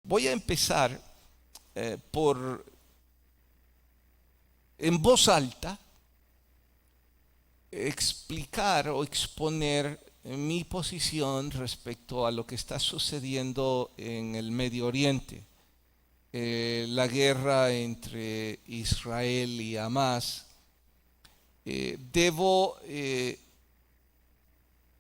Voy a empezar por, en voz alta, explicar o exponer mi posición respecto a lo que está sucediendo en el Medio Oriente. La guerra entre Israel y Hamas. Debo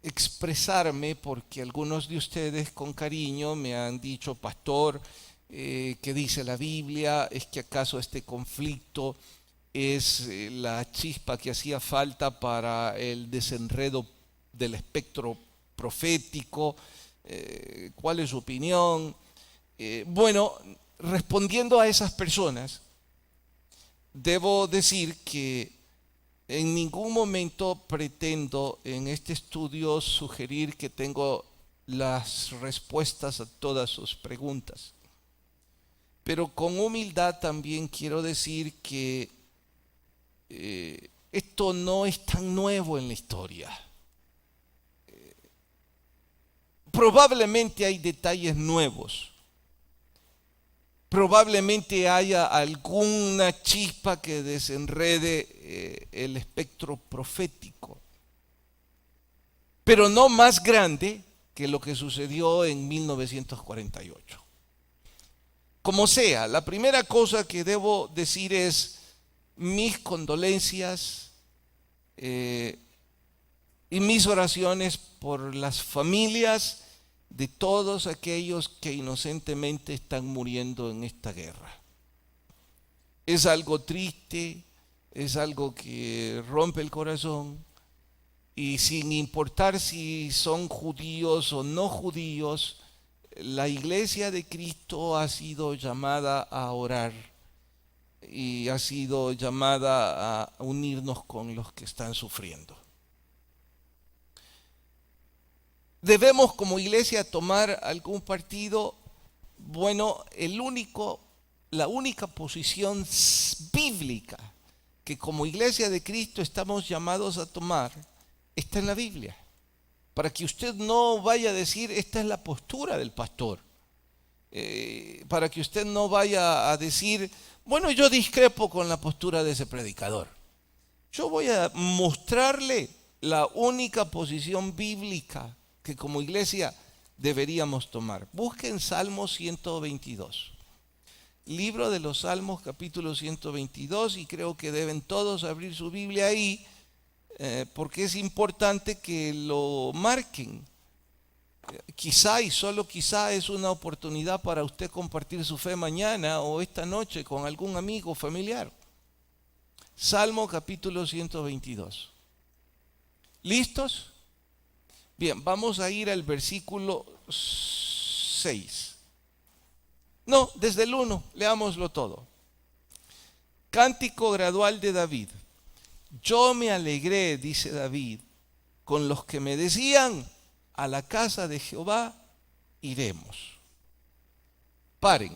expresarme porque algunos de ustedes con cariño me han dicho: pastor, ¿qué dice la Biblia? ¿Es que acaso este conflicto es la chispa que hacía falta para el desenredo del espectro profético? ¿Cuál es su opinión? Bueno, respondiendo a esas personas, debo decir que en ningún momento pretendo en este estudio sugerir que tengo las respuestas a todas sus preguntas. Pero con humildad también quiero decir que esto no es tan nuevo en la historia. Probablemente hay detalles nuevos. Probablemente haya alguna chispa que desenrede el espectro profético, pero no más grande que lo que sucedió en 1948. Como sea, la primera cosa que debo decir es mis condolencias y mis oraciones por las familias de todos aquellos que inocentemente están muriendo en esta guerra. Es algo triste, es algo que rompe el corazón, y sin importar si son judíos o no judíos, la Iglesia de Cristo ha sido llamada a orar y ha sido llamada a unirnos con los que están sufriendo. ¿Debemos como iglesia tomar algún partido? Bueno, la única posición bíblica que como iglesia de Cristo estamos llamados a tomar está en la Biblia. Para que usted no vaya a decir: esta es la postura del pastor. Para que usted no vaya a decir: bueno, yo discrepo con la postura de ese predicador. Yo voy a mostrarle la única posición bíblica que como iglesia deberíamos tomar. Busquen Salmo 122. Libro de los Salmos, capítulo 122, y creo que deben todos abrir su Biblia ahí, porque es importante que lo marquen. Quizá y solo quizá es una oportunidad para usted compartir su fe mañana o esta noche con algún amigo o familiar. Salmo capítulo 122. ¿Listos? Bien, vamos a ir al versículo 6. No, desde el 1, leámoslo todo. Cántico gradual de David. Yo me alegré, dice David, con los que me decían: a la casa de Jehová iremos. Paren.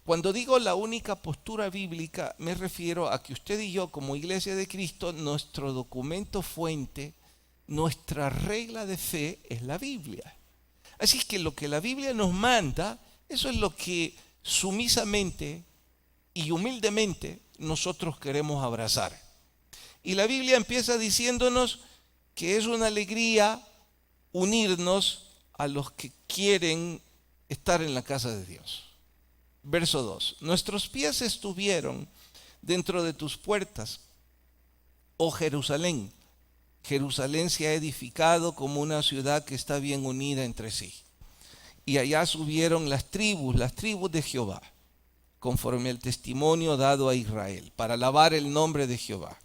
Cuando digo la única postura bíblica, me refiero a que usted y yo como Iglesia de Cristo, nuestro documento fuente, nuestra regla de fe es la Biblia. Así es que lo que la Biblia nos manda, eso es lo que sumisamente y humildemente nosotros queremos abrazar. Y la Biblia empieza diciéndonos que es una alegría unirnos a los que quieren estar en la casa de Dios. Verso 2. Nuestros pies estuvieron dentro de tus puertas, oh Jerusalén. Jerusalén se ha edificado como una ciudad que está bien unida entre sí. Y allá subieron las tribus de Jehová, conforme al testimonio dado a Israel, para alabar el nombre de Jehová.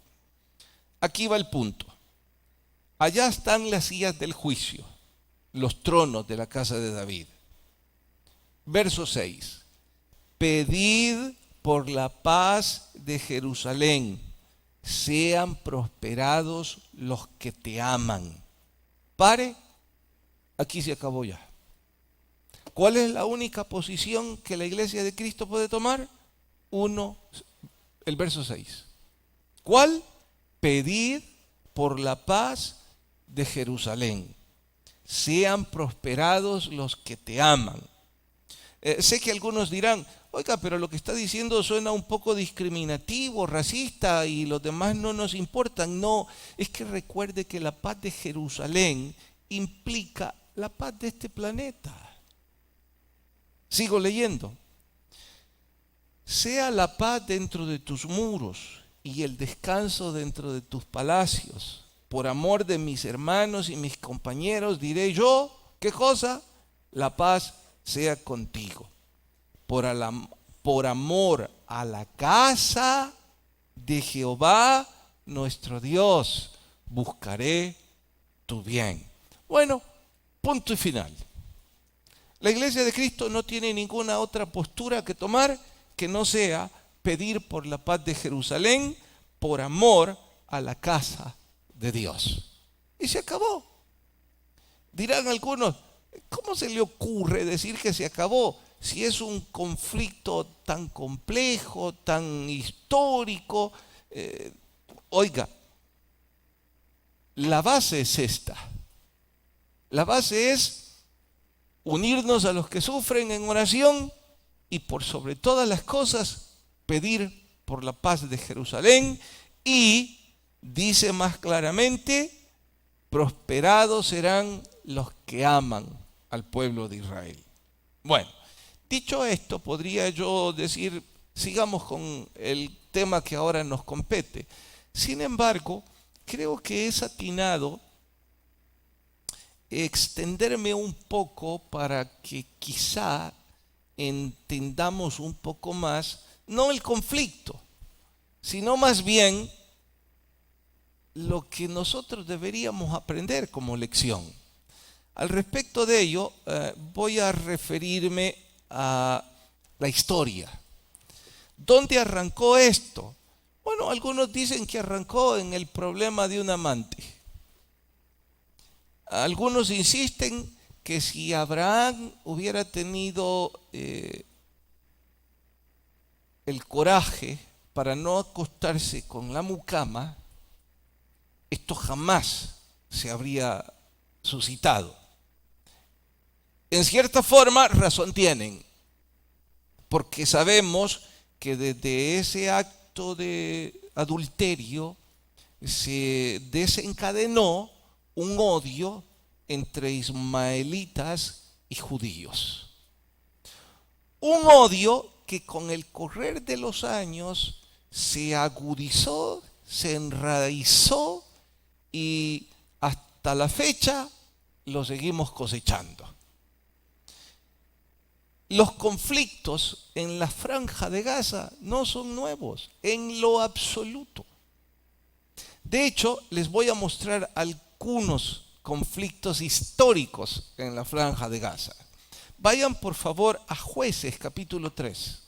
Aquí va el punto. Allá están las sillas del juicio, los tronos de la casa de David. Verso 6. Pedid por la paz de Jerusalén, sean prosperados los que te aman. Pare, aquí se acabó ya. ¿Cuál es la única posición que la Iglesia de Cristo puede tomar? El verso 6. ¿Cuál? Pedid por la paz de Jerusalén, sean prosperados los que te aman. Sé que algunos dirán, oiga, pero lo que está diciendo suena un poco discriminativo, racista y los demás no nos importan. No, es que recuerde que la paz de Jerusalén implica la paz de este planeta. Sigo leyendo. Sea la paz dentro de tus muros y el descanso dentro de tus palacios. Por amor de mis hermanos y mis compañeros diré yo, ¿qué cosa? La paz sea contigo. Por amor a la casa de Jehová nuestro Dios, buscaré tu bien. Bueno, punto y final. La Iglesia de Cristo no tiene ninguna otra postura que tomar que no sea pedir por la paz de Jerusalén por amor a la casa de Dios. Y se acabó. Dirán algunos, ¿cómo se le ocurre decir que se acabó si es un conflicto tan complejo, tan histórico? Oiga, la base es esta. La base es unirnos a los que sufren en oración y por sobre todas las cosas pedir por la paz de Jerusalén y, dice más claramente, prosperados serán los que aman al pueblo de Israel. Bueno, dicho esto, podría yo decir, sigamos con el tema que ahora nos compete. Sin embargo, creo que es atinado extenderme un poco para que quizá entendamos un poco más, no el conflicto, sino más bien lo que nosotros deberíamos aprender como lección. Al respecto de ello, voy a referirme a la historia. ¿Dónde arrancó esto? Bueno, algunos dicen que arrancó en el problema de un amante. Algunos insisten que si Abraham hubiera tenido el coraje para no acostarse con la mucama, esto jamás se habría suscitado. En cierta forma, razón tienen, porque sabemos que desde ese acto de adulterio se desencadenó un odio entre ismaelitas y judíos. Un odio que con el correr de los años se agudizó, se enraizó y hasta la fecha lo seguimos cosechando. Los conflictos en la Franja de Gaza no son nuevos, en lo absoluto. De hecho, les voy a mostrar algunos conflictos históricos en la Franja de Gaza. Vayan por favor a Jueces capítulo 3.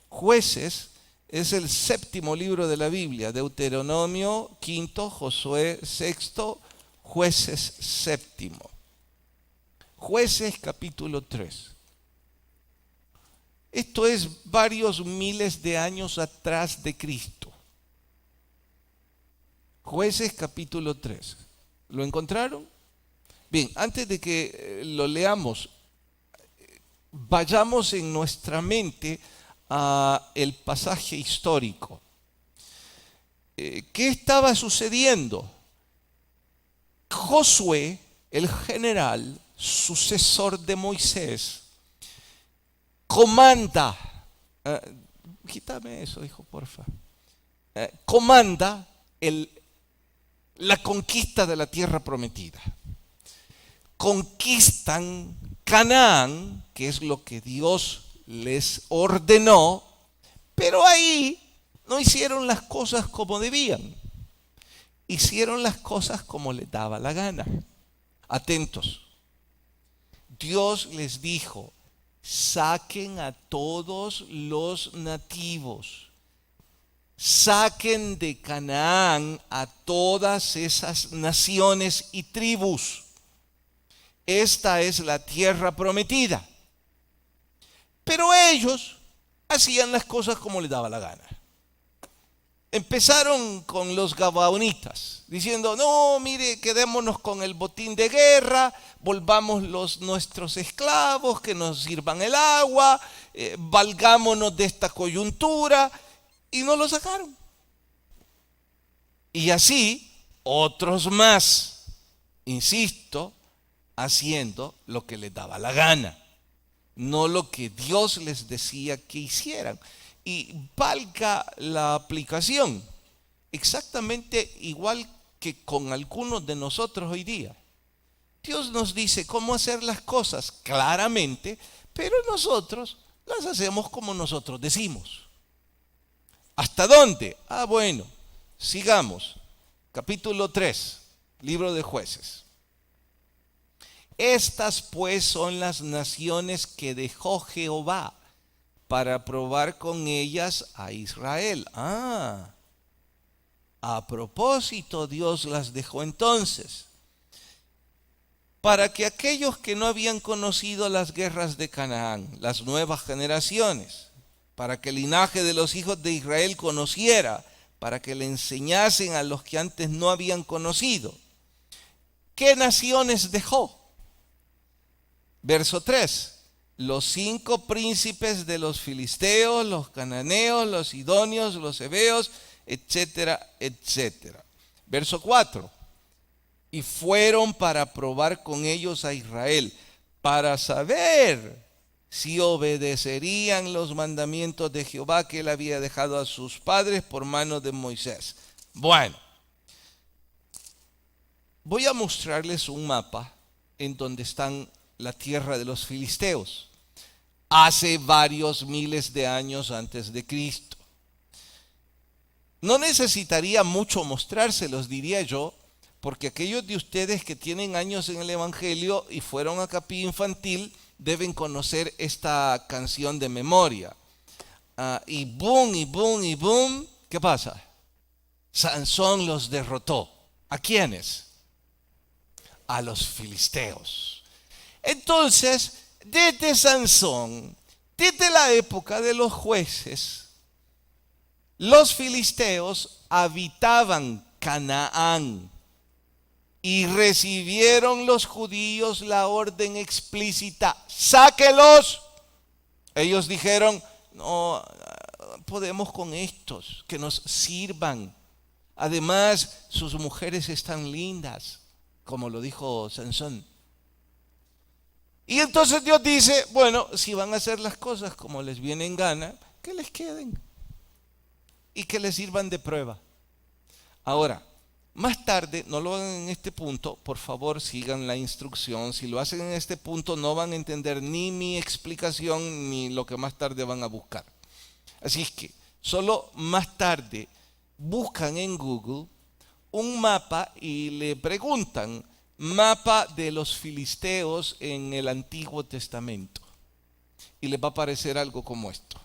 Jueces es el séptimo libro de la Biblia, Deuteronomio quinto, Josué sexto, Jueces séptimo. Jueces capítulo 3. Esto es varios miles de años atrás de Cristo. Jueces capítulo 3. ¿Lo encontraron? Bien, antes de que lo leamos, vayamos en nuestra mente a el pasaje histórico. ¿Qué estaba sucediendo? Josué, el general, sucesor de Moisés, comanda, quítame eso, hijo, porfa, comanda la conquista de la tierra prometida. Conquistan Canaán, que es lo que Dios les ordenó, pero ahí no hicieron las cosas como debían. Hicieron las cosas como les daba la gana. Atentos. Dios les dijo, saquen a todos los nativos. Saquen de Canaán a todas esas naciones y tribus. Esta es la tierra prometida. Pero ellos hacían las cosas como les daba la gana. Empezaron con los gabaonitas, diciendo, no, mire, quedémonos con el botín de guerra, volvamos nuestros esclavos, que nos sirvan el agua, valgámonos de esta coyuntura, y no lo sacaron. Y así, otros más, insisto, haciendo lo que les daba la gana, no lo que Dios les decía que hicieran. Y valga la aplicación, exactamente igual que con algunos de nosotros hoy día. Dios nos dice cómo hacer las cosas claramente, pero nosotros las hacemos como nosotros decimos. ¿Hasta dónde? Bueno, sigamos. Capítulo 3, libro de Jueces. Estas pues son las naciones que dejó Jehová para probar con ellas a Israel. A propósito, Dios las dejó entonces, para que aquellos que no habían conocido las guerras de Canaán, las nuevas generaciones, para que el linaje de los hijos de Israel conociera, para que le enseñasen a los que antes no habían conocido. ¿Qué naciones dejó? Verso 3. Los 5 príncipes de los filisteos, los cananeos, los sidonios, los heveos, etcétera, etcétera. Verso 4. Y fueron para probar con ellos a Israel, para saber si obedecerían los mandamientos de Jehová que él había dejado a sus padres por mano de Moisés. Bueno, voy a mostrarles un mapa en donde están la tierra de los filisteos, hace varios miles de años antes de Cristo. No necesitaría mucho mostrárselos, diría yo, porque aquellos de ustedes que tienen años en el Evangelio y fueron a capilla infantil deben conocer esta canción de memoria. Y boom, y boom, y boom, ¿qué pasa? Sansón los derrotó. ¿A quiénes? A los filisteos. Entonces, desde Sansón, desde la época de los jueces, los filisteos habitaban Canaán y recibieron los judíos la orden explícita: sáquelos. Ellos dijeron, no podemos con estos, que nos sirvan. Además, sus mujeres están lindas, como lo dijo Sansón. Y entonces Dios dice, bueno, si van a hacer las cosas como les viene en gana, que les queden y que les sirvan de prueba. Ahora, más tarde, no lo hagan en este punto, por favor sigan la instrucción. Si lo hacen en este punto no van a entender ni mi explicación ni lo que más tarde van a buscar. Así es que solo más tarde buscan en Google un mapa y le preguntan: mapa de los filisteos en el Antiguo Testamento, y les va a aparecer algo como esto.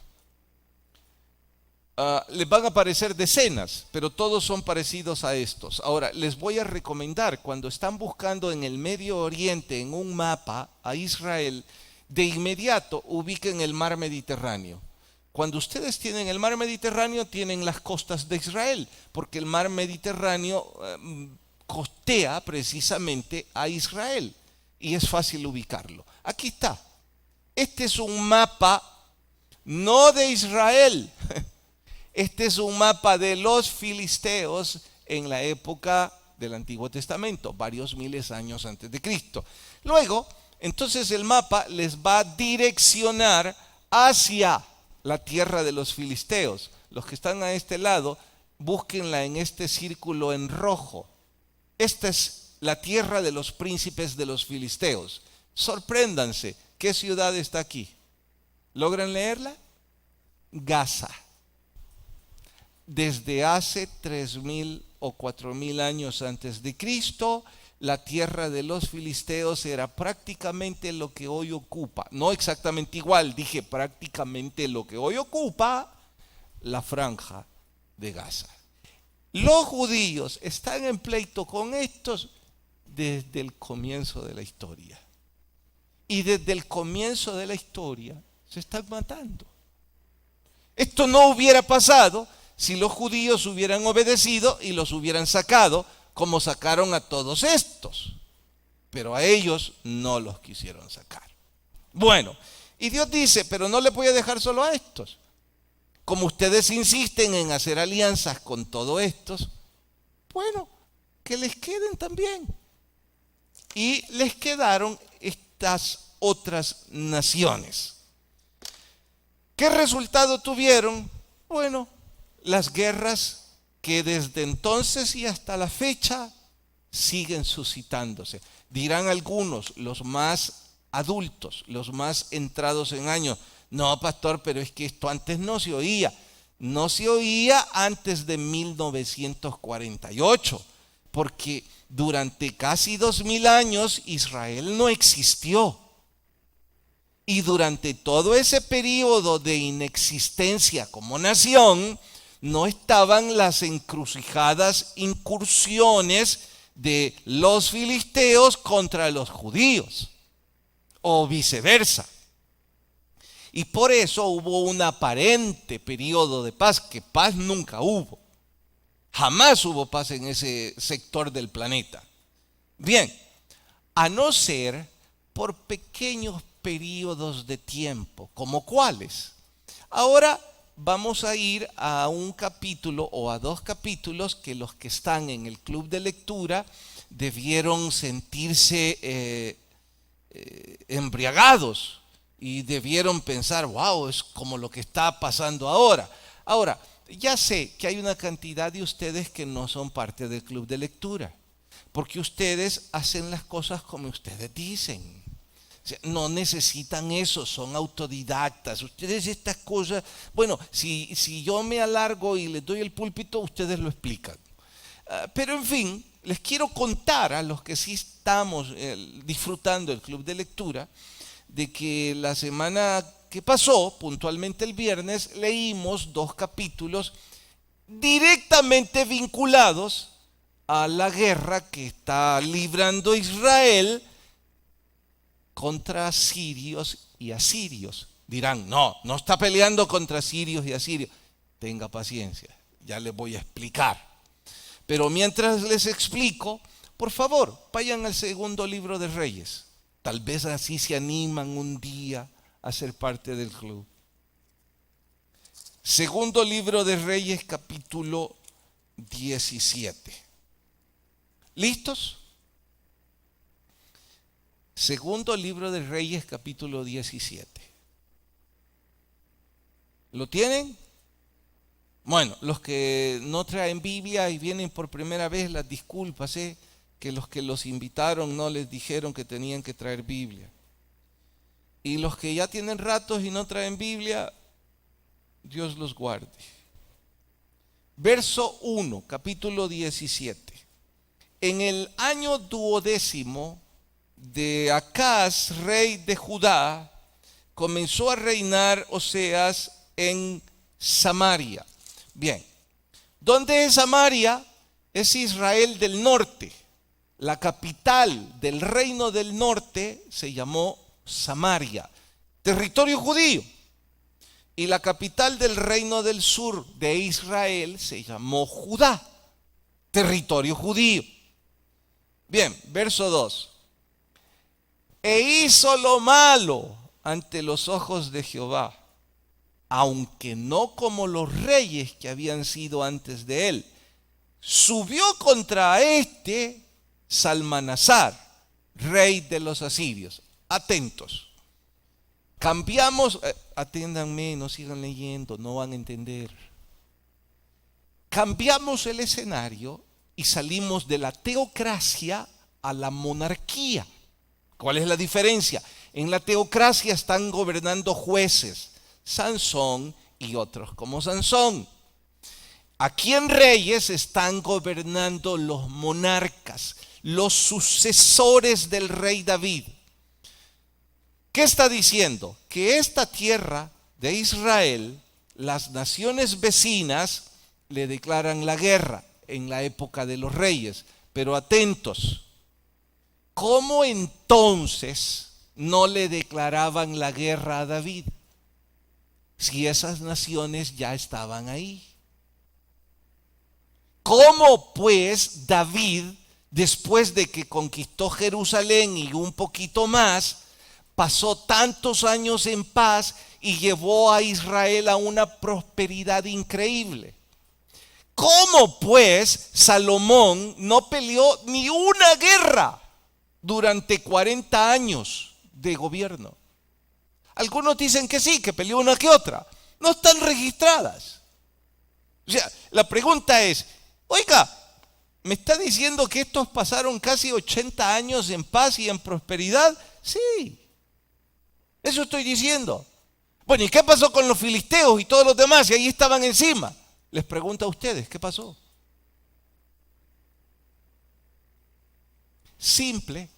Les van a aparecer decenas, pero todos son parecidos a estos. Ahora, les voy a recomendar, cuando están buscando en el Medio Oriente en un mapa a Israel, de inmediato ubiquen el mar Mediterráneo. Cuando ustedes tienen el mar Mediterráneo, tienen las costas de Israel, porque el mar Mediterráneo costea precisamente a Israel y es fácil ubicarlo. Aquí está. Este es un mapa no de Israel. Este es un mapa de los filisteos en la época del Antiguo Testamento, varios miles de años antes de Cristo. Luego, entonces el mapa les va a direccionar hacia la tierra de los filisteos. Los que están a este lado, búsquenla en este círculo en rojo. Esta es la tierra de los príncipes de los filisteos. Sorpréndanse, ¿qué ciudad está aquí? ¿Logran leerla? Gaza. Desde hace 3.000 o 4.000 años antes de Cristo, la tierra de los filisteos era prácticamente lo que hoy ocupa, no exactamente igual, dije prácticamente lo que hoy ocupa la franja de Gaza. Los judíos están en pleito con estos desde el comienzo de la historia. Y desde el comienzo de la historia se están matando. Esto no hubiera pasado si los judíos hubieran obedecido y los hubieran sacado, como sacaron a todos estos. Pero a ellos no los quisieron sacar. Bueno, y Dios dice, pero no les voy a dejar solo a estos. Como ustedes insisten en hacer alianzas con todos estos, bueno, que les queden también. Y les quedaron estas otras naciones. ¿Qué resultado tuvieron? Bueno, las guerras que desde entonces y hasta la fecha siguen suscitándose. Dirán algunos, los más adultos, los más entrados en años, no, pastor, pero es que esto antes no se oía. No se oía antes de 1948, porque durante casi 2000 años Israel no existió. Y durante todo ese periodo de inexistencia como nación, no estaban las encrucijadas incursiones de los filisteos contra los judíos, o viceversa. Y por eso hubo un aparente periodo de paz, que paz nunca hubo. Jamás hubo paz en ese sector del planeta. Bien, a no ser por pequeños periodos de tiempo, ¿como cuáles? Ahora vamos a ir a un capítulo o a dos capítulos que los que están en el club de lectura debieron sentirse embriagados y debieron pensar, wow, es como lo que está pasando ahora. Ahora, ya sé que hay una cantidad de ustedes que no son parte del club de lectura, porque ustedes hacen las cosas como ustedes dicen. O sea, no necesitan eso, son autodidactas. Ustedes estas cosas, bueno, si yo me alargo y les doy el púlpito, ustedes lo explican. Pero en fin, les quiero contar a los que sí estamos disfrutando del club de lectura, de que la semana que pasó, puntualmente el viernes, leímos 2 capítulos directamente vinculados a la guerra que está librando Israel contra sirios y asirios. Dirán, no está peleando contra sirios y asirios. Tenga paciencia, ya les voy a explicar. Pero mientras les explico, por favor, vayan al segundo libro de Reyes. Tal vez así se animan un día a ser parte del club. Segundo libro de Reyes, capítulo 17. ¿Listos? Segundo libro de Reyes, capítulo 17. ¿Lo tienen? Bueno, los que no traen Biblia y vienen por primera vez, las disculpas, que los que los invitaron no les dijeron que tenían que traer Biblia. Y los que ya tienen ratos y no traen Biblia, Dios los guarde. Verso 1, capítulo 17. En el año 12º de Acaz, rey de Judá, comenzó a reinar Oseas en Samaria. Bien, ¿dónde es Samaria? Es Israel del norte. La capital del reino del norte se llamó Samaria, territorio judío. Y la capital del reino del sur de Israel se llamó Judá, territorio judío. Bien, verso 2. E hizo lo malo ante los ojos de Jehová, aunque no como los reyes que habían sido antes de él. Subió contra Salmanasar, rey de los asirios. Atentos. Cambiamos, atiéndanme, no sigan leyendo, no van a entender. Cambiamos el escenario y salimos de la teocracia a la monarquía. ¿Cuál es la diferencia? En la teocracia están gobernando jueces, Sansón y otros como Sansón. Aquí en Reyes están gobernando los monarcas, los sucesores del rey David. ¿Qué está diciendo? Que esta tierra de Israel, las naciones vecinas le declaran la guerra en la época de los reyes. Pero atentos, ¿cómo entonces no le declaraban la guerra a David? Si esas naciones ya estaban ahí. ¿Cómo pues David, después de que conquistó Jerusalén y un poquito más, pasó tantos años en paz y llevó a Israel a una prosperidad increíble? ¿Cómo pues Salomón no peleó ni una guerra durante 40 años de gobierno? Algunos dicen que sí, que peleó una que otra. No están registradas. O sea, la pregunta es, oiga, ¿me está diciendo que estos pasaron casi 80 años en paz y en prosperidad? Sí, eso estoy diciendo. Bueno, ¿y qué pasó con los filisteos y todos los demás? Y ahí estaban encima. Les pregunto a ustedes, ¿qué pasó? Simple.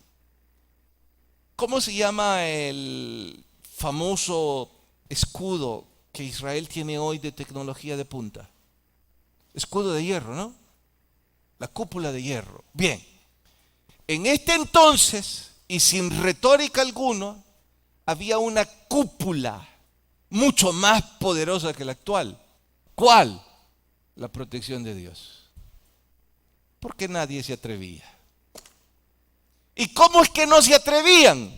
¿Cómo se llama el famoso escudo que Israel tiene hoy de tecnología de punta? Escudo de hierro, ¿no? La cúpula de hierro. Bien, en este entonces, y sin retórica alguna, había una cúpula mucho más poderosa que la actual. ¿Cuál? La protección de Dios. Porque nadie se atrevía. ¿Y cómo es que no se atrevían?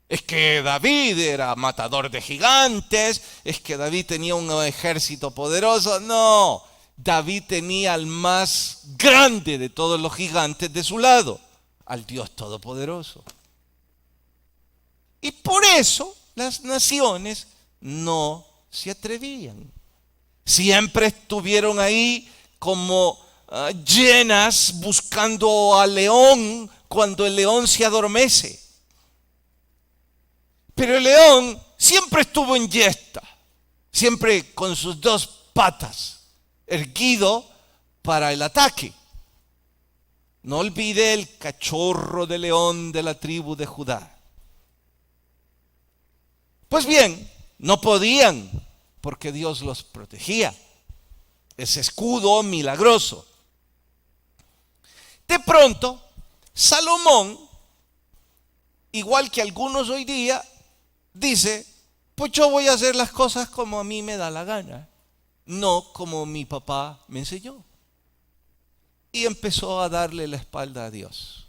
Es que David era matador de gigantes, es que David tenía un ejército poderoso. No, David tenía al más grande de todos los gigantes de su lado, al Dios Todopoderoso. Y por eso las naciones no se atrevían. Siempre estuvieron ahí como llenas buscando al león cuando el león se adormece. Pero el león siempre estuvo en yesta, siempre con sus dos patas, erguido para el ataque. No olvide el cachorro de león de la tribu de Judá. Pues bien, no podían, porque Dios los protegía. Ese escudo milagroso. De pronto, Salomón, igual que algunos hoy día, dice, pues yo voy a hacer las cosas como a mí me da la gana, no como mi papá me enseñó. Y empezó a darle la espalda a Dios.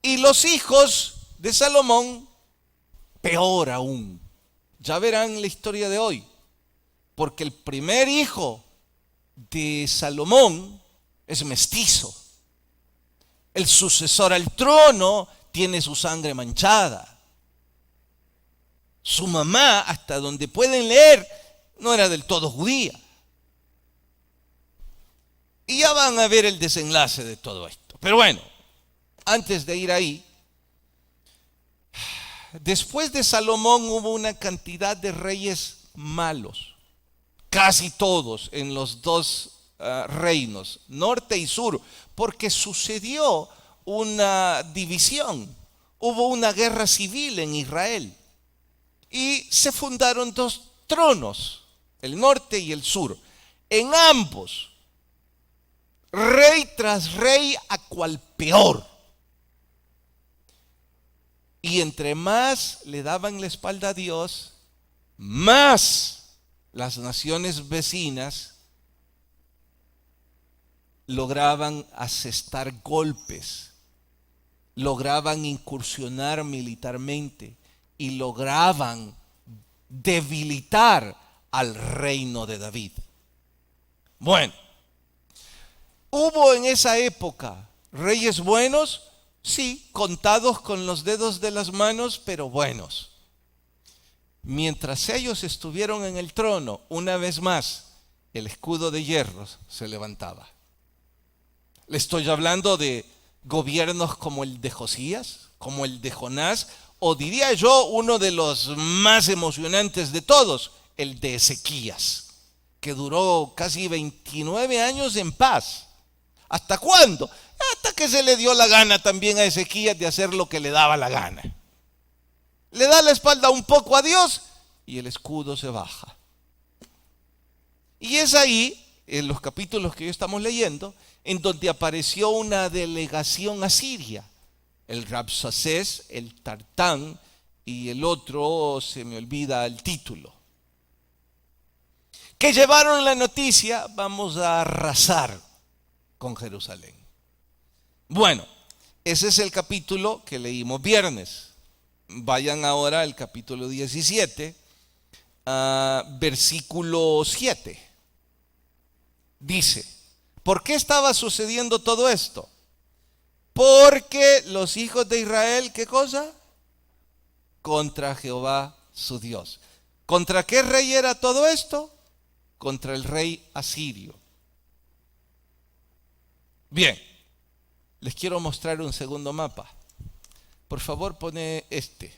Y los hijos de Salomón, peor aún. Ya verán la historia de hoy, porque el primer hijo de Salomón es mestizo. El sucesor al trono tiene su sangre manchada. Su mamá, hasta donde pueden leer, no era del todo judía. Y ya van a ver el desenlace de todo esto. Pero bueno, antes de ir ahí, después de Salomón hubo una cantidad de reyes malos, casi todos en los dos reinos, norte y sur, porque sucedió una división, hubo una guerra civil en Israel y se fundaron dos tronos, el norte y el sur. En ambos, rey tras rey, a cual peor. Y entre más le daban la espalda a Dios, más las naciones vecinas lograban asestar golpes, lograban incursionar militarmente y lograban debilitar al reino de David. Bueno, hubo en esa época reyes buenos, sí, contados con los dedos de las manos, pero buenos. Mientras ellos estuvieron en el trono, una vez más, el escudo de hierro se levantaba. Le estoy hablando de gobiernos como el de Josías, como el de Jonás, o diría yo uno de los más emocionantes de todos, el de Ezequías, que duró casi 29 años en paz. ¿Hasta cuándo? Hasta que se le dio la gana también a Ezequías de hacer lo que le daba la gana. Le da la espalda un poco a Dios y el escudo se baja. Y es ahí, en los capítulos que hoy estamos leyendo, en donde apareció una delegación asiria. El Rabsacés, el Tartán y el otro, se me olvida el título. Que llevaron la noticia, vamos a arrasar con Jerusalén. Bueno, ese es el capítulo que leímos viernes. Vayan ahora al capítulo 17, versículo 7. Dice, ¿por qué estaba sucediendo todo esto? Porque los hijos de Israel, ¿qué cosa? Contra Jehová su Dios. ¿Contra qué rey era todo esto? Contra el rey asirio. Bien, les quiero mostrar un segundo mapa. Por favor, pone este.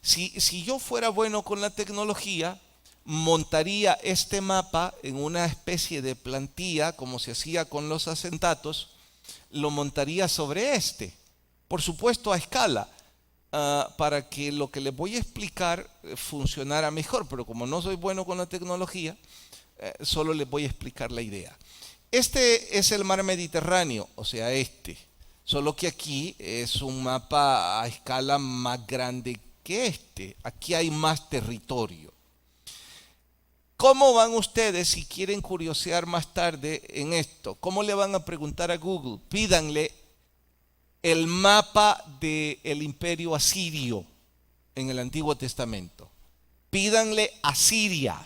Si yo fuera bueno con la tecnología, montaría este mapa en una especie de plantilla, como se hacía con los acetatos, lo montaría sobre este, por supuesto a escala, para que lo que les voy a explicar funcionara mejor, pero como no soy bueno con la tecnología, solo les voy a explicar la idea. Este es el mar Mediterráneo, o sea, solo que aquí es un mapa a escala más grande que este. Aquí hay más territorio. ¿Cómo van ustedes, si quieren curiosear más tarde en esto? ¿Cómo le van a preguntar a Google? Pídanle el mapa del imperio asirio en el Antiguo Testamento. Pídanle Asiria.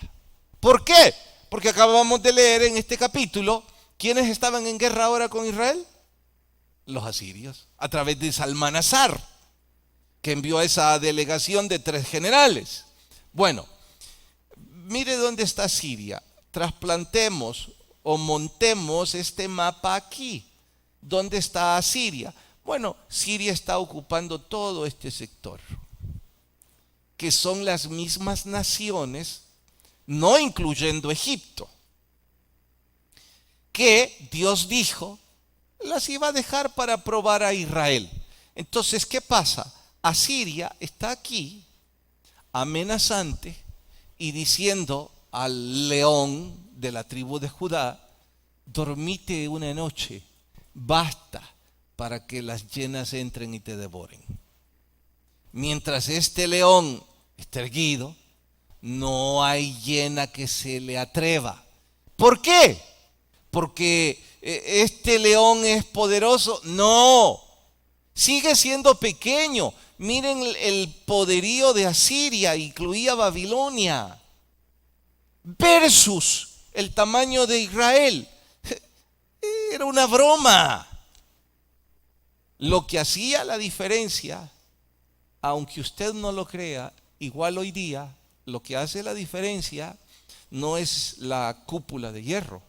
¿Por qué? Porque acabamos de leer en este capítulo, ¿quiénes estaban en guerra ahora con Israel? Los asirios, a través de Salmanasar, que envió a esa delegación de 3 generales. Bueno, mire dónde está Siria. Trasplantemos o montemos este mapa aquí. ¿Dónde está Siria? Bueno, Siria está ocupando todo este sector, que son las mismas naciones, no incluyendo Egipto, que Dios dijo las iba a dejar para probar a Israel. Entonces, ¿qué pasa? Asiria está aquí, amenazante, y diciendo al león de la tribu de Judá, dormite una noche, basta para que las hienas entren y te devoren. Mientras este león está erguido, no hay hiena que se le atreva. ¿Por qué? Porque este león es poderoso. No, sigue siendo pequeño. Miren el poderío de Asiria, incluía Babilonia, versus el tamaño de Israel. Era una broma. Lo que hacía la diferencia, aunque usted no lo crea, igual hoy día, lo que hace la diferencia no es la cúpula de hierro.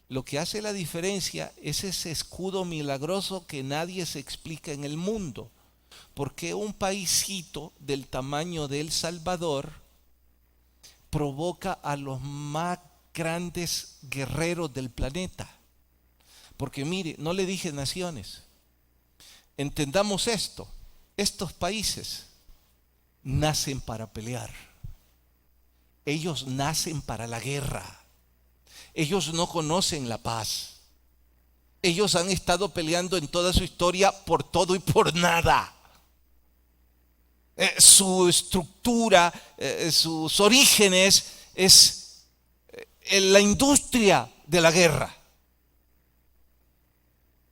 Lo que hace la diferencia es ese escudo milagroso que nadie se explica en el mundo. Porque un paisito del tamaño de El Salvador provoca a los más grandes guerreros del planeta. Porque mire, no le dije naciones. Entendamos esto. Estos países nacen para pelear. Ellos nacen para la guerra. Ellos no conocen la paz. Ellos han estado peleando en toda su historia por todo y por nada. Su estructura, sus orígenes es la industria de la guerra.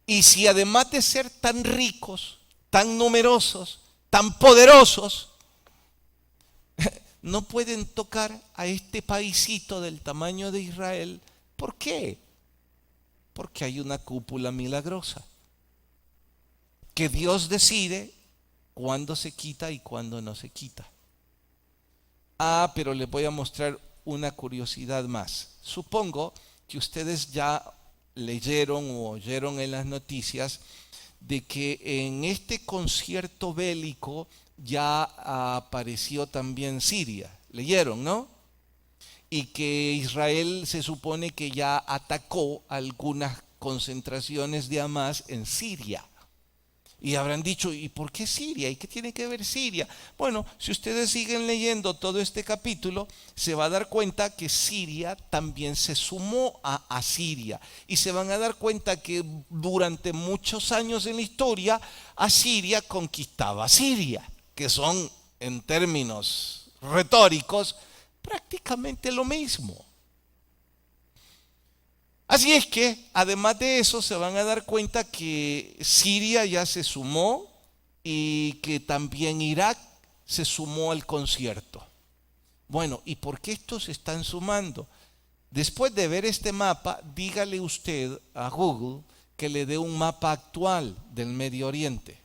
Y si además de ser tan ricos, tan numerosos, tan poderosos, no pueden tocar a este paisito del tamaño de Israel, ¿por qué? Porque hay una cúpula milagrosa que Dios decide cuándo se quita y cuándo no se quita. Pero les voy a mostrar una curiosidad más. Supongo que ustedes ya leyeron o oyeron en las noticias de que en este concierto bélico ya apareció también Siria. ¿Leyeron, no? Y que Israel se supone que ya atacó algunas concentraciones de Hamás en Siria. Y habrán dicho, ¿y por qué Siria? ¿Y qué tiene que ver Siria? Bueno, si ustedes siguen leyendo todo este capítulo, se va a dar cuenta que Siria también se sumó a Asiria. Y se van a dar cuenta que durante muchos años en la historia, Asiria conquistaba a Siria, que son, en términos retóricos, prácticamente lo mismo. Así es que, además de eso, se van a dar cuenta que Siria ya se sumó y que también Irak se sumó al concierto. Bueno, ¿y por qué estos se están sumando? Después de ver este mapa, dígale usted a Google que le dé un mapa actual del Medio Oriente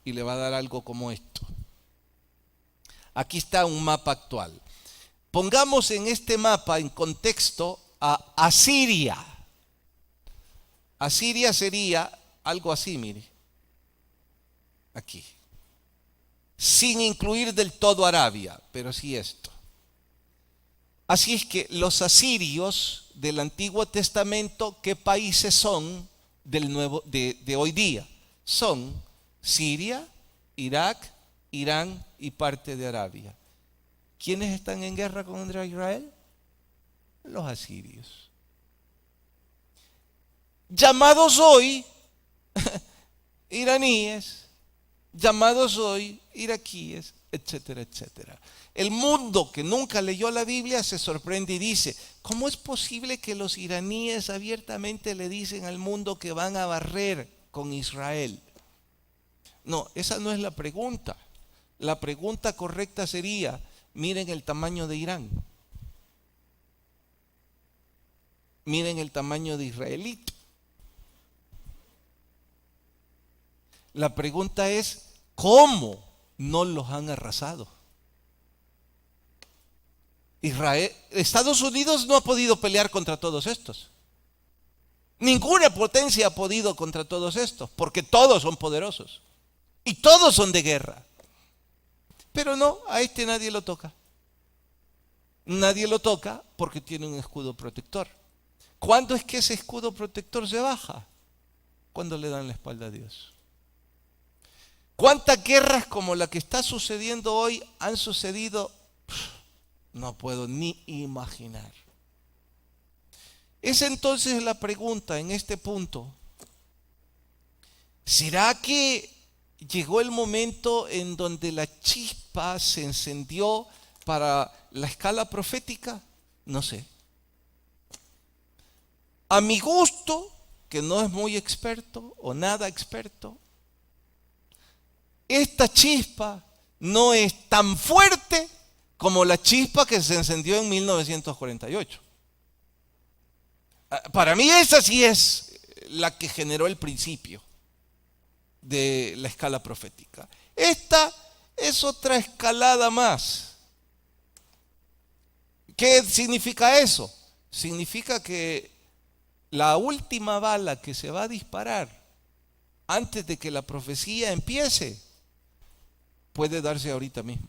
y le va a dar algo como esto. Aquí está un mapa actual. Pongamos en este mapa en contexto a Asiria. Asiria sería algo así, mire. Aquí. Sin incluir del todo Arabia, pero sí esto. Así es que los asirios del Antiguo Testamento, ¿qué países son de hoy día? Son Siria, Irak, Irán y parte de Arabia. ¿Quiénes están en guerra contra Israel? Los asirios. Llamados hoy iraníes, llamados hoy iraquíes, etcétera, etcétera. El mundo que nunca leyó la Biblia se sorprende y dice, ¿cómo es posible que los iraníes abiertamente le dicen al mundo que van a barrer con Israel? No, esa no es la pregunta. La pregunta correcta sería, miren el tamaño de Irán. Miren el tamaño de Israelito. La pregunta es, ¿cómo no los han arrasado? Estados Unidos no ha podido pelear contra todos estos. Ninguna potencia ha podido contra todos estos, porque todos son poderosos y todos son de guerra. Pero no, a este nadie lo toca. Nadie lo toca porque tiene un escudo protector. ¿Cuándo es que ese escudo protector se baja? Cuando le dan la espalda a Dios. ¿Cuántas guerras como la que está sucediendo hoy han sucedido? No puedo ni imaginar. Es entonces la pregunta en este punto. ¿Será que llegó el momento en donde la chispa se encendió para la escala profética? No sé. A mi gusto, que no es muy experto o nada experto, esta chispa no es tan fuerte como la chispa que se encendió en 1948. Para mí esa sí es la que generó el principio de la escala profética. Esta es otra escalada más. ¿Qué significa eso? Significa que la última bala que se va a disparar antes de que la profecía empiece puede darse ahorita mismo.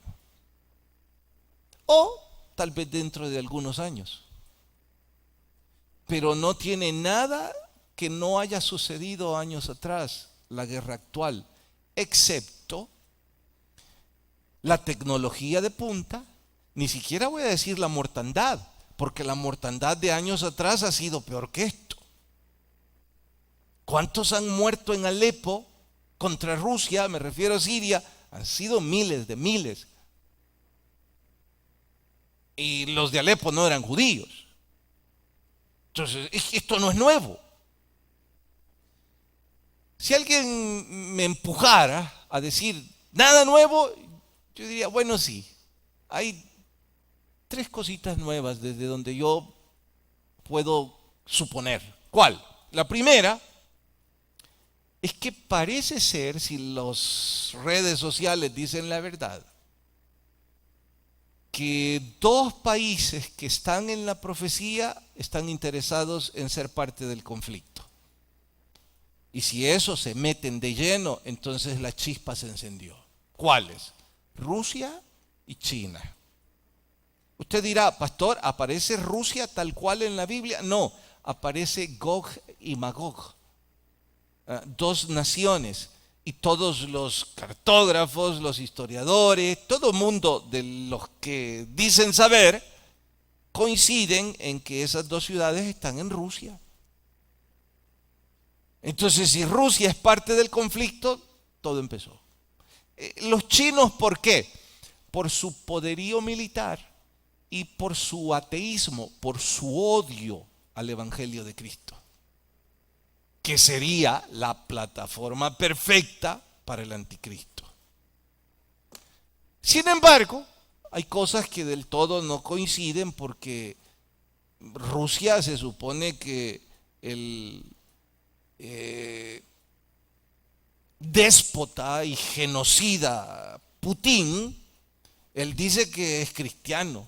O tal vez dentro de algunos años. Pero no tiene nada que no haya sucedido años atrás, la guerra actual, excepto la tecnología de punta, ni siquiera voy a decir la mortandad, porque la mortandad de años atrás ha sido peor que esto. ¿Cuántos han muerto en Alepo contra Rusia? Me refiero a Siria, han sido miles de miles. Y los de Alepo no eran judíos. Entonces, esto no es nuevo. Si alguien me empujara a decir nada nuevo, yo diría, bueno, sí, hay tres cositas nuevas desde donde yo puedo suponer. ¿Cuál? La primera es que parece ser, si las redes sociales dicen la verdad, que dos países que están en la profecía están interesados en ser parte del conflicto. Y si eso se meten de lleno, entonces la chispa se encendió. ¿Cuáles? Rusia y China. Usted dirá, pastor, ¿aparece Rusia tal cual en la Biblia? No, aparece Gog y Magog, dos naciones. Y todos los cartógrafos, los historiadores, todo el mundo de los que dicen saber, coinciden en que esas dos ciudades están en Rusia. Entonces, si Rusia es parte del conflicto, todo empezó. Los chinos, ¿por qué? Por su poderío militar y por su ateísmo, por su odio al Evangelio de Cristo, que sería la plataforma perfecta para el anticristo. Sin embargo, hay cosas que del todo no coinciden porque Rusia se supone que el déspota y genocida Putin, él dice que es cristiano.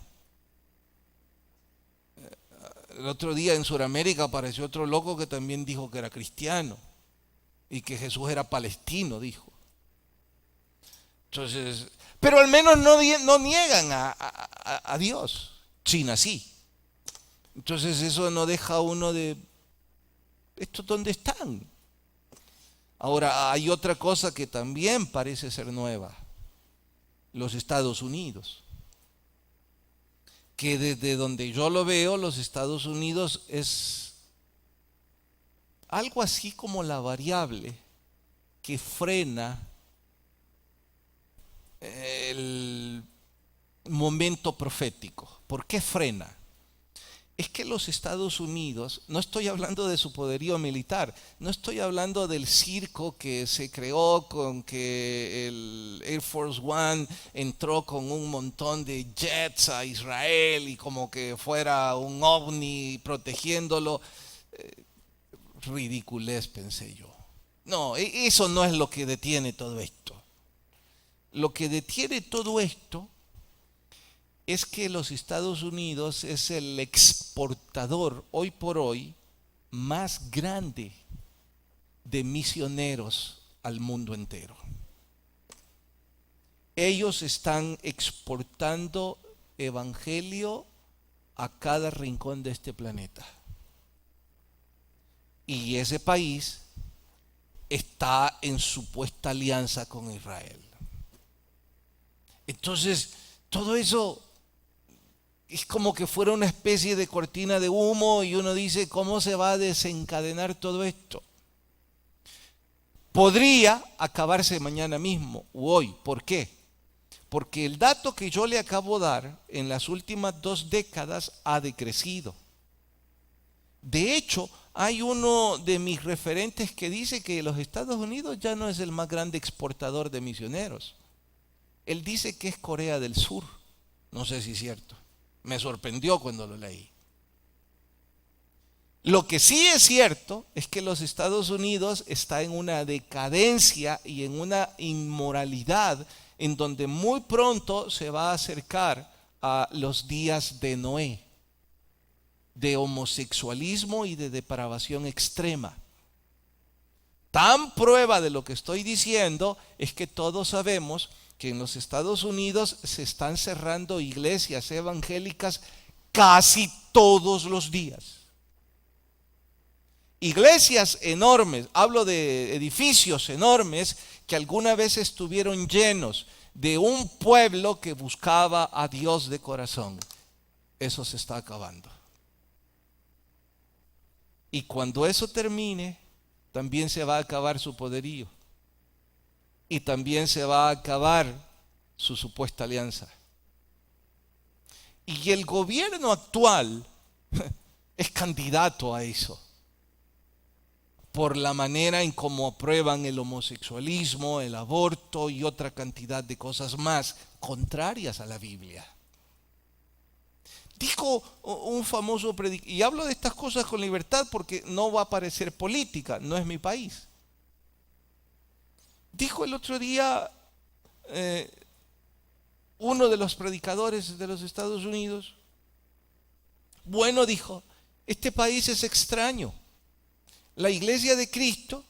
El otro día en Sudamérica apareció otro loco que también dijo que era cristiano y que Jesús era palestino, dijo. Entonces, pero al menos no niegan a Dios. China sí. Entonces eso no deja a uno de, ¿estos dónde están? Ahora hay otra cosa que también parece ser nueva. Los Estados Unidos. Que desde donde yo lo veo, los Estados Unidos es algo así como la variable que frena el momento profético. ¿Por qué frena? Es que los Estados Unidos, no estoy hablando de su poderío militar, no estoy hablando del circo que se creó con que el Air Force One entró con un montón de jets a Israel y como que fuera un ovni protegiéndolo. Ridiculez, pensé yo. No, eso no es lo que detiene todo esto. Lo que detiene todo esto es que los Estados Unidos es el exportador hoy por hoy más grande de misioneros al mundo entero. Ellos están exportando evangelio a cada rincón de este planeta. Y ese país está en supuesta alianza con Israel. Entonces, todo eso es como que fuera una especie de cortina de humo y uno dice, ¿cómo se va a desencadenar todo esto? Podría acabarse mañana mismo o hoy. ¿Por qué? Porque el dato que yo le acabo de dar en las últimas 2 décadas ha decrecido. De hecho, hay uno de mis referentes que dice que los Estados Unidos ya no es el más grande exportador de misioneros. Él dice que es Corea del Sur. No sé si es cierto. Me sorprendió cuando lo leí. Lo que sí es cierto es que los Estados Unidos está en una decadencia y en una inmoralidad en donde muy pronto se va a acercar a los días de Noé, de homosexualismo y de depravación extrema. Tan prueba de lo que estoy diciendo es que todos sabemos que en los Estados Unidos se están cerrando iglesias evangélicas casi todos los días. Iglesias enormes, hablo de edificios enormes que alguna vez estuvieron llenos de un pueblo que buscaba a Dios de corazón. Eso se está acabando. Y cuando eso termine, también se va a acabar su poderío. Y también se va a acabar su supuesta alianza. Y el gobierno actual es candidato a eso, por la manera en cómo aprueban el homosexualismo, el aborto y otra cantidad de cosas más contrarias a la Biblia. Dijo un famoso predicador, y hablo de estas cosas con libertad porque no va a parecer política, no es mi país. Dijo el otro día uno de los predicadores de los Estados Unidos, bueno, dijo, este país es extraño. La Iglesia de Cristo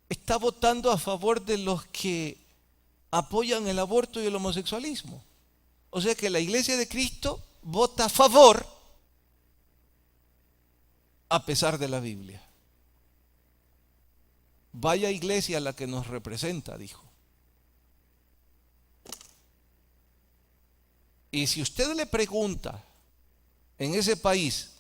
está votando a favor de los que apoyan el aborto y el homosexualismo. O sea que la Iglesia de Cristo vota a favor a pesar de la Biblia. Vaya iglesia la que nos representa, dijo. Y si usted le pregunta en ese país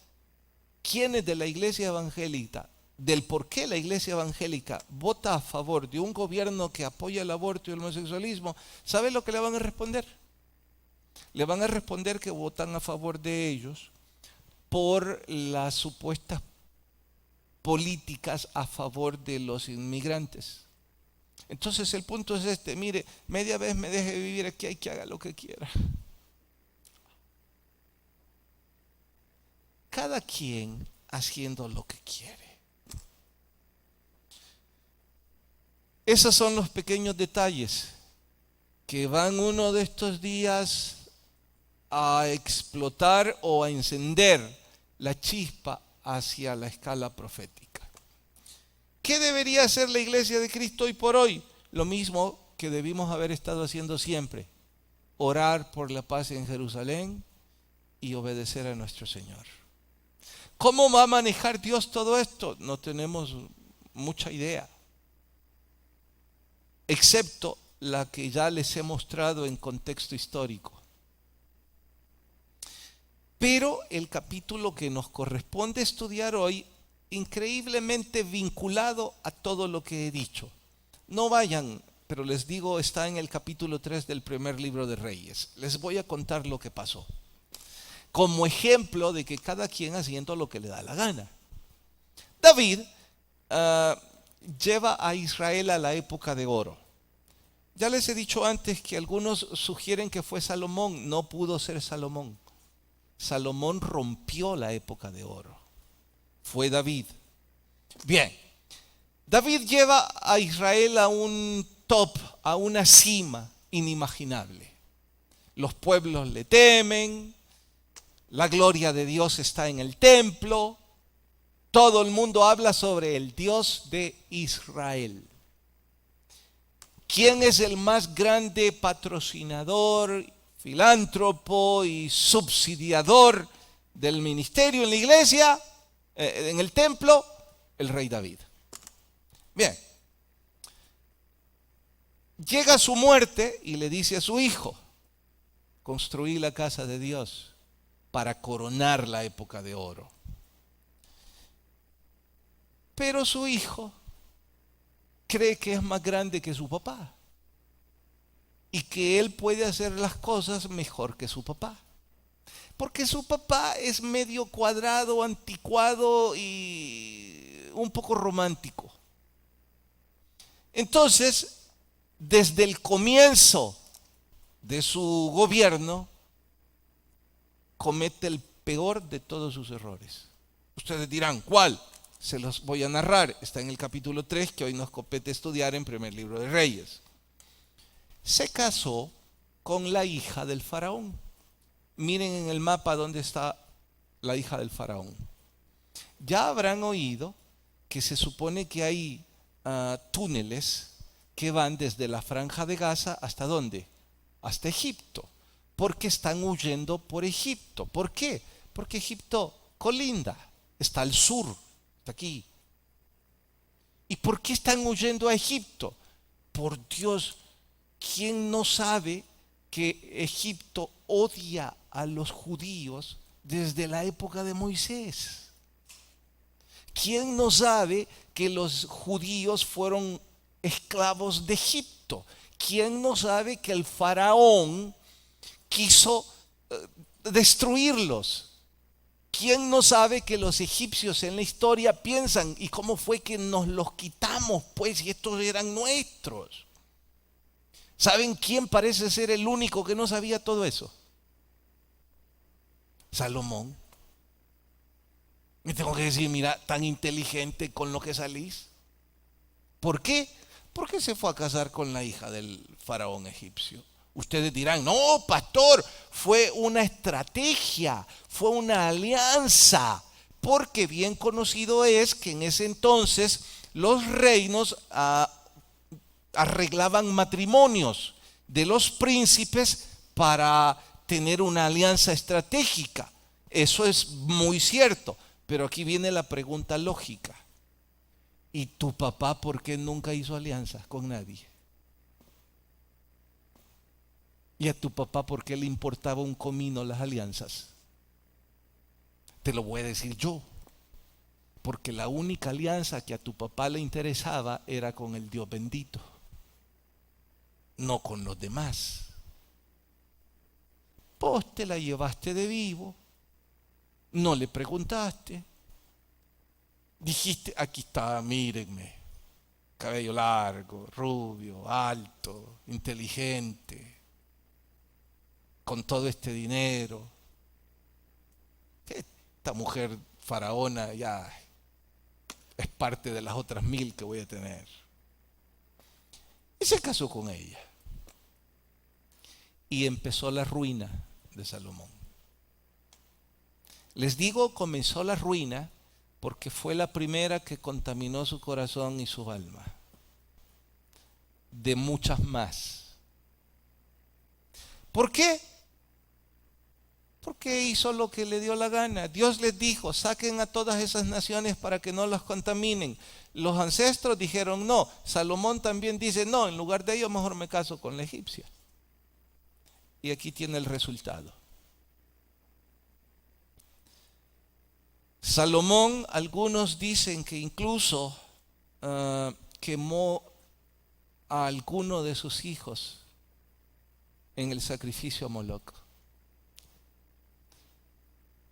quiénes de la iglesia evangélica, del por qué la iglesia evangélica vota a favor de un gobierno que apoya el aborto y el homosexualismo, ¿sabe lo que le van a responder? Le van a responder que votan a favor de ellos por las supuestas políticas a favor de los inmigrantes. Entonces el punto es este: mire, media vez me deje vivir aquí, hay que haga lo que quiera. Cada quien haciendo lo que quiere. Esos son los pequeños detalles que van uno de estos días a explotar o a encender la chispa hacia la escala profética. ¿Qué debería hacer la iglesia de Cristo hoy por hoy? Lo mismo que debimos haber estado haciendo siempre: orar por la paz en Jerusalén y obedecer a nuestro Señor. ¿Cómo va a manejar Dios todo esto? No tenemos mucha idea, excepto la que ya les he mostrado en contexto histórico. Pero el capítulo que nos corresponde estudiar hoy, increíblemente vinculado a todo lo que he dicho. No vayan, pero les digo, está en el capítulo 3 del primer libro de Reyes. Les voy a contar lo que pasó, como ejemplo de que cada quien haciendo lo que le da la gana. David lleva a Israel a la época de oro. Ya les he dicho antes que algunos sugieren que fue Salomón. No pudo ser Salomón. Salomón rompió la época de oro. Fue David. Bien, David lleva a Israel a un top, a una cima inimaginable. Los pueblos le temen, la gloria de Dios está en el templo, todo el mundo habla sobre el Dios de Israel. ¿Quién es el más grande patrocinador, filántropo y subsidiador del ministerio en la iglesia, en el templo? El rey David. Bien, llega su muerte y le dice a su hijo: construí la casa de Dios para coronar la época de oro. Pero su hijo cree que es más grande que su papá y que él puede hacer las cosas mejor que su papá, porque su papá es medio cuadrado, anticuado y un poco romántico. Entonces, desde el comienzo de su gobierno, comete el peor de todos sus errores. Ustedes dirán, ¿cuál? Se los voy a narrar. Está en el capítulo 3, que hoy nos compete estudiar en primer libro de Reyes. Se casó con la hija del faraón. Miren en el mapa dónde está la hija del faraón. Ya habrán oído que se supone que hay túneles que van desde la Franja de Gaza hasta ¿dónde? Hasta Egipto, porque están huyendo por Egipto. ¿Por qué? Porque Egipto colinda, está al sur, está aquí. ¿Y por qué están huyendo a Egipto? Por Dios, ¿quién no sabe que Egipto odia a los judíos desde la época de Moisés? ¿Quién no sabe que los judíos fueron esclavos de Egipto? ¿Quién no sabe que el faraón quiso destruirlos? ¿Quién no sabe que los egipcios en la historia piensan, ¿y cómo fue que nos los quitamos, pues, si estos eran nuestros? ¿Saben quién parece ser el único que no sabía todo eso? Salomón. Me tengo que decir, mira, tan inteligente con lo que salís. ¿Por qué? Porque se fue a casar con la hija del faraón egipcio. Ustedes dirán, no, pastor, fue una estrategia, fue una alianza, porque bien conocido es que en ese entonces los reinos arreglaban matrimonios de los príncipes para tener una alianza estratégica. Eso es muy cierto, pero aquí viene la pregunta lógica. ¿Y tu papá por qué nunca hizo alianza con nadie? ¿Y a tu papá por qué le importaba un comino las alianzas? Te lo voy a decir yo. Porque la única alianza que a tu papá le interesaba era con el Dios bendito, no con los demás. Vos te la llevaste de vivo, No le preguntaste. Dijiste, aquí está, mírenme. Cabello largo, rubio, alto, inteligente, con todo este dinero. Esta mujer faraona ya es parte de las otras 1000 que voy a tener. Y se casó con ella. Y empezó la ruina de Salomón. Les digo, comenzó la ruina porque fue la primera que contaminó su corazón y su alma. De muchas más. ¿Por qué? Porque hizo lo que le dio la gana. Dios les dijo, saquen a todas esas naciones para que no las contaminen. Los ancestros dijeron no. Salomón también dice no, en lugar de ello mejor me caso con la egipcia. Y aquí tiene el resultado. Salomón, algunos dicen que incluso quemó a alguno de sus hijos en el sacrificio a Moloc.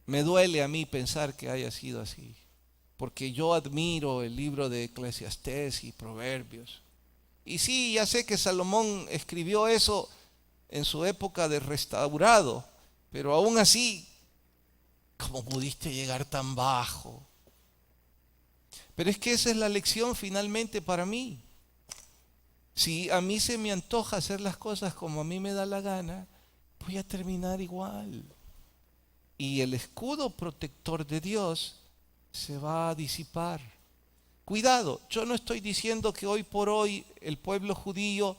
Me duele a mí pensar que haya sido así, porque yo admiro el libro de Eclesiastés y Proverbios. Y sí, ya sé que Salomón escribió eso en su época de restaurado, pero aún así, ¿cómo pudiste llegar tan bajo? Pero es que esa es la lección finalmente para mí. Si a mí se me antoja hacer las cosas como a mí me da la gana, voy a terminar igual. Y el escudo protector de Dios se va a disipar. Cuidado, yo no estoy diciendo que hoy por hoy el pueblo judío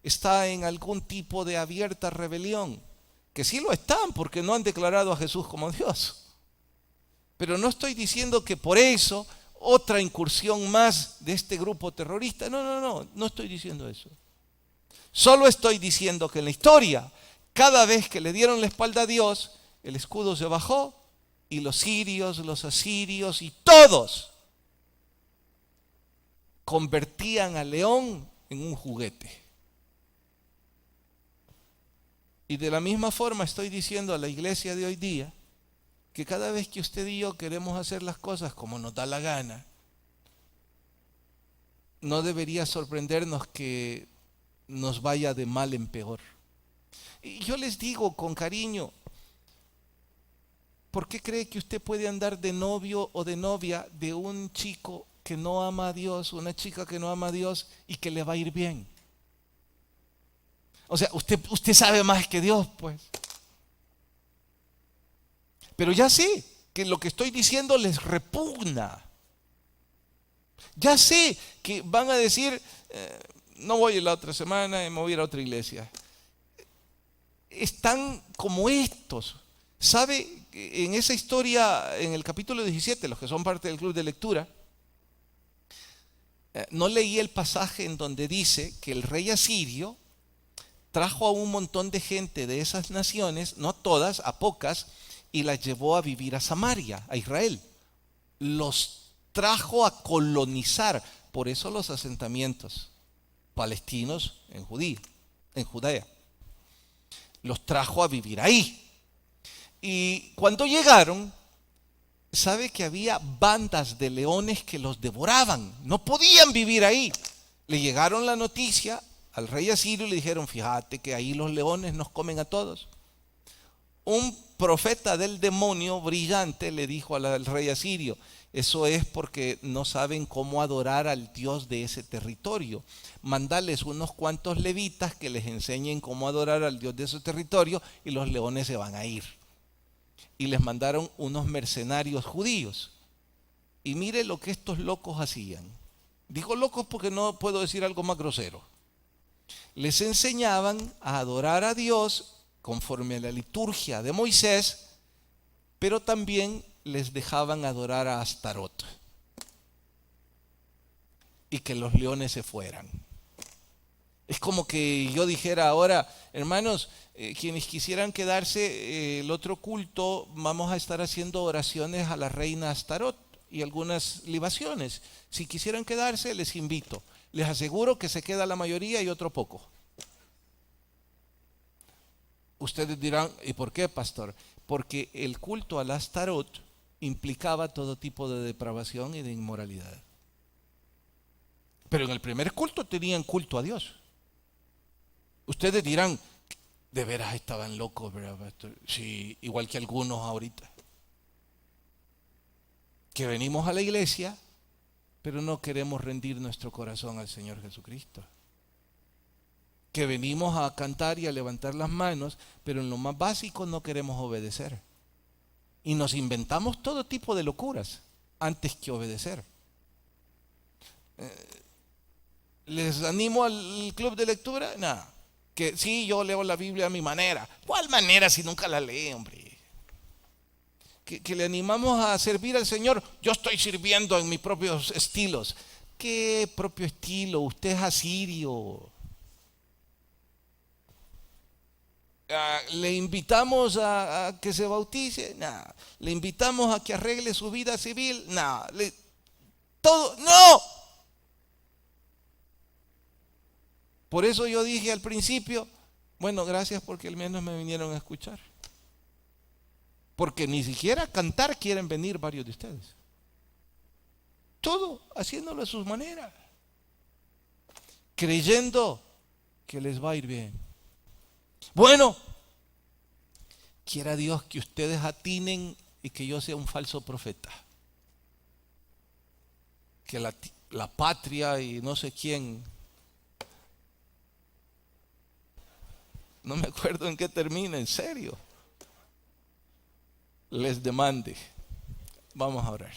está en algún tipo de abierta rebelión, que sí lo están porque no han declarado a Jesús como Dios. Pero no estoy diciendo que por eso otra incursión más de este grupo terrorista. No estoy diciendo eso. Solo estoy diciendo que en la historia, cada vez que le dieron la espalda a Dios, el escudo se bajó y los sirios, los asirios y todos convertían al león en un juguete. Y de la misma forma estoy diciendo a la iglesia de hoy día que cada vez que usted y yo queremos hacer las cosas como nos da la gana, no debería sorprendernos que nos vaya de mal en peor. Y yo les digo con cariño, ¿por qué cree que usted puede andar de novio o de novia de un chico que no ama a Dios, una chica que no ama a Dios y que le va a ir bien? O sea, usted sabe más que Dios, pues. Pero ya sé que lo que estoy diciendo les repugna. Ya sé que van a decir, no voy la otra semana, me voy a ir a otra iglesia. Están como estos. ¿Sabe? En esa historia, en el capítulo 17, los que son parte del club de lectura, no leí el pasaje en donde dice que el rey asirio trajo a un montón de gente de esas naciones, no todas, a pocas, y las llevó a vivir a Samaria, a Israel. Los trajo a colonizar, por eso los asentamientos palestinos en Judea. Los trajo a vivir ahí. Y cuando llegaron, sabe que había bandas de leones que los devoraban, no podían vivir ahí. Le llegaron la noticia al rey asirio y le dijeron, fíjate que ahí los leones nos comen a todos. Un profeta del demonio brillante le dijo al rey asirio, eso es porque no saben cómo adorar al Dios de ese territorio. Mándales unos cuantos levitas que les enseñen cómo adorar al Dios de ese territorio y los leones se van a ir. Y les mandaron unos mercenarios judíos. Y mire lo que estos locos hacían. Digo locos porque no puedo decir algo más grosero. Les enseñaban a adorar a Dios conforme a la liturgia de Moisés, pero también les dejaban adorar a Astarot y que los leones se fueran. Es como que yo dijera ahora, hermanos, quienes quisieran quedarse el otro culto, vamos a estar haciendo oraciones a la reina Astarot y algunas libaciones. Si quisieran quedarse, les invito. Les aseguro que se queda la mayoría y otro poco. Ustedes dirán, ¿y por qué, pastor? Porque el culto al Astarot implicaba todo tipo de depravación y de inmoralidad. Pero en el primer culto tenían culto a Dios. Ustedes dirán, de veras estaban locos, ¿verdad, pastor? Sí, igual que algunos ahorita. Que venimos a la iglesia, pero no queremos rendir nuestro corazón al Señor Jesucristo. Que venimos a cantar y a levantar las manos, pero en lo más básico no queremos obedecer. Y nos inventamos todo tipo de locuras antes que obedecer. ¿Les animo al club de lectura? Nada. Que sí, yo leo la Biblia a mi manera. ¿Cuál manera si nunca la lee, hombre? Que le animamos a servir al Señor. Yo estoy sirviendo en mis propios estilos. ¿Qué propio estilo? Usted es asirio. Le invitamos a que se bautice, nada. Le invitamos a que arregle su vida civil, nada. Todo, no. Por eso yo dije al principio, bueno, gracias porque al menos me vinieron a escuchar. Porque ni siquiera cantar quieren venir varios de ustedes. Todo haciéndolo a sus maneras. Creyendo que les va a ir bien. Bueno, quiera Dios que ustedes atinen y que yo sea un falso profeta. Que la patria y no sé quién, no me acuerdo en qué termina, en serio, les demande. Vamos a orar.